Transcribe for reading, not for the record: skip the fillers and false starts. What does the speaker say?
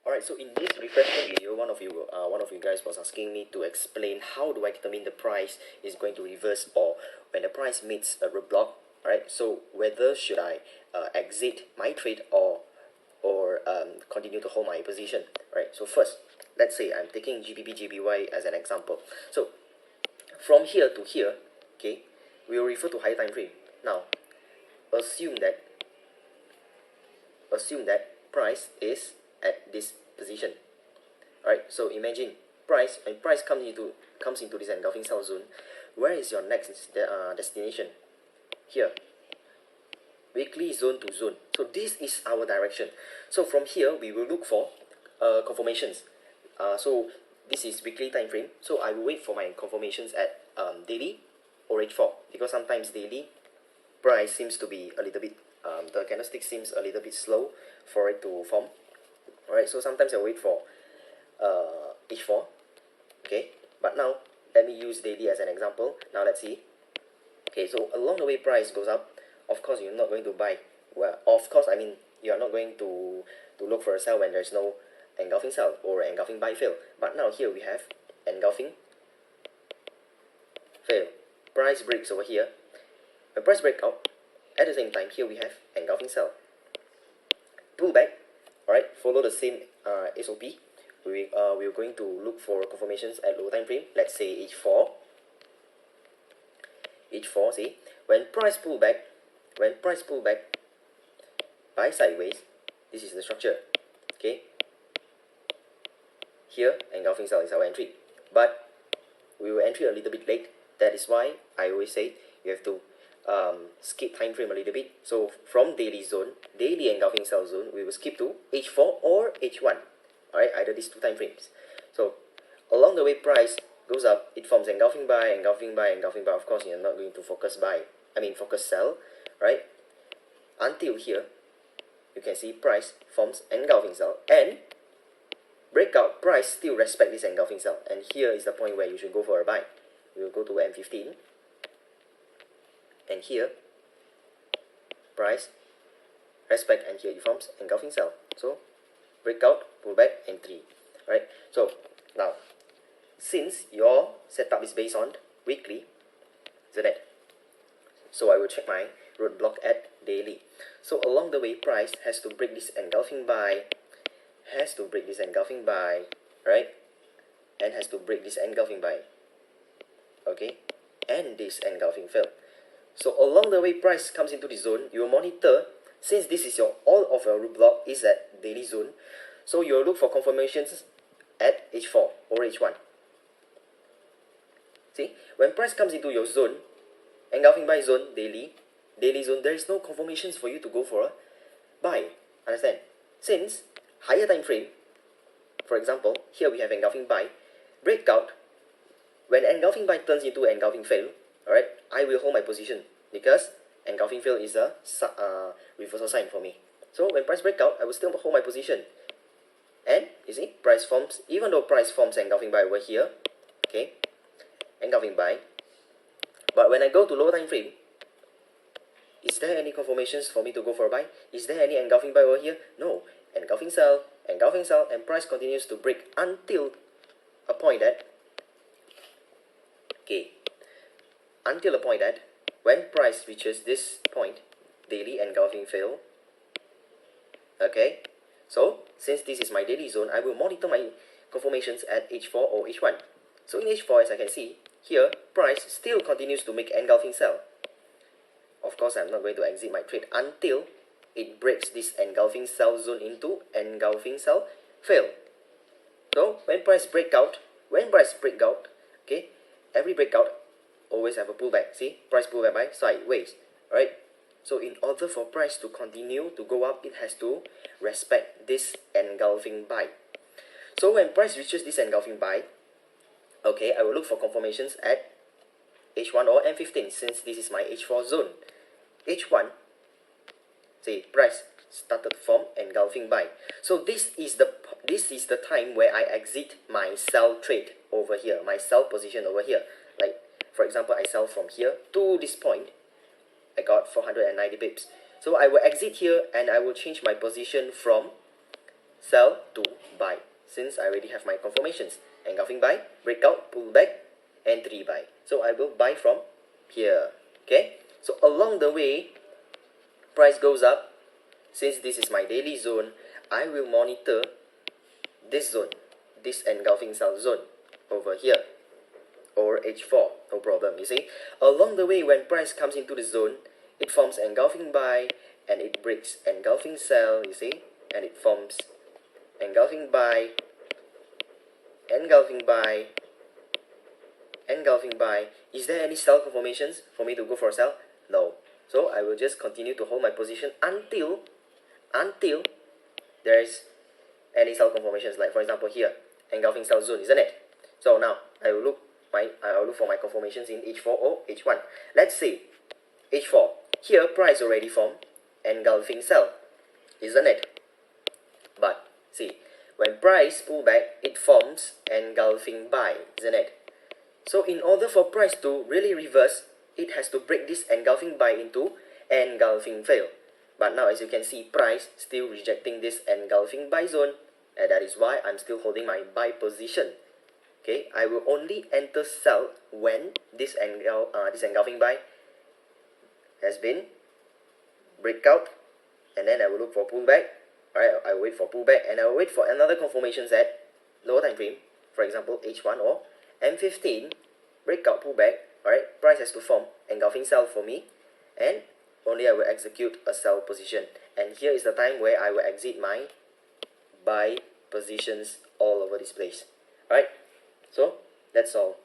Alright, so in this refreshment video, one of you guys was asking me to explain how do I determine the price is going to reverse, or when the price meets a roadblock. Alright, so whether should I exit my trade or continue to hold my position. Right, so first, let's say I'm taking GBP JPY as an example. So from here to here, okay, we will refer to higher time frame. Now, assume that price is at this position. Alright, so imagine when price comes into this engulfing sell zone, where is your next destination? Here, weekly zone to zone. So this is our direction. So from here we will look for confirmations. So this is weekly time frame, so I will wait for my confirmations at daily or H4, because sometimes daily price seems to be a little bit the candlestick seems a little bit slow for it to form. Alright, so sometimes I wait for H4. Okay, but now let me use daily as an example. Now let's see. Okay, so along the way price goes up. Of course you're not going to buy. Well, of course, I mean, you're not going to look for a sell when there's no engulfing sell or engulfing buy fail. But now here we have engulfing fail. Price breaks over here. When price break out, at the same time here we have engulfing sell. Pull back. Alright, follow the same SOP. We're going to look for confirmations at low time frame. Let's say H4. See, when price pull back, buy sideways, this is the structure. Okay, here engulfing sell is our entry, but we will entry a little bit late. That is why I always say you have to skip time frame a little bit. So from daily engulfing sell zone, we will skip to H4 or H1. Alright, either these two time frames. So along the way price goes up, it forms engulfing buy. Of course you're not going to focus sell, right? Until here you can see price forms engulfing sell, and breakout price still respect this engulfing sell, and here is the point where you should go for a buy. We will go to M15, and here price respect, and here it forms engulfing sell. So breakout, pullback, entry. Right, so now since your setup is based on weekly, so I will check my roadblock at daily. So along the way price has to break this engulfing buy, right, and has to break this engulfing buy, okay, and this engulfing fail. So along the way price comes into the zone, you will monitor. Since this is all of your roadblock is at daily zone, so you will look for confirmations at H4 or H1. See, when price comes into your zone, engulfing buy zone, daily zone, there is no confirmations for you to go for a buy. Understand? Since higher time frame, for example, here we have engulfing buy, breakout. When engulfing buy turns into engulfing fail, alright, I will hold my position, because engulfing fail is a reversal sign for me. So when price breakout, I will still hold my position. And you see, price forms, even though price forms engulfing buy over here, okay, engulfing buy, but when I go to lower time frame, is there any confirmations for me to go for a buy? Is there any engulfing buy over here? No. Engulfing sell, and price continues to break until a point that, okay, when price reaches this point, daily engulfing fail. Okay, so since this is my daily zone, I will monitor my confirmations at H4 or H1. So in H4, as I can see here, price still continues to make engulfing sell. Of course, I'm not going to exit my trade until it breaks this engulfing sell zone into engulfing sell fail. So when price break out, okay, every breakout always have a pullback. See, price pullback by sideways, right? So in order for price to continue to go up, it has to respect this engulfing buy. So when price reaches this engulfing buy, okay, I will look for confirmations at H1 or M15, since this is my H4 zone. H1, see, price started to form engulfing buy. So this is the time where I exit my sell trade over here, my sell position over here. Like, for example, I sell from here to this point, I got 490 pips. So I will exit here, and I will change my position from sell to buy, since I already have my confirmations. Engulfing buy, breakout, pullback, entry buy. So I will buy from here. Okay, so along the way, price goes up. Since this is my daily zone, I will monitor this zone, this engulfing sell zone over here, or H4, no problem. You see, along the way, when price comes into the zone, it forms engulfing buy and it breaks engulfing sell, you see, and it forms engulfing buy, engulfing buy, engulfing buy. Is there any sell confirmations for me to go for a sell? No. So I will just continue to hold my position until there is any sell confirmations. Like for example here, engulfing sell zone, isn't it? So now I will look for my confirmations in H4 or H1. Let's say H4. Here price already formed engulfing sell, isn't it? But see, when price pull back, it forms engulfing buy, isn't it? So in order for price to really reverse, it has to break this engulfing buy into engulfing fail. But now as you can see, price still rejecting this engulfing buy zone, and that is why I'm still holding my buy position. Okay, I will only enter sell when this engulfing buy has been breakout, and then I will look for pullback. Alright, I will wait for pullback, and I will wait for another confirmations at lower time frame, for example H1 or M15, breakout, pullback. Alright, price has to form engulfing sell for me, and only I will execute a sell position. And here is the time where I will exit my buy positions all over this place. Alright, so that's all.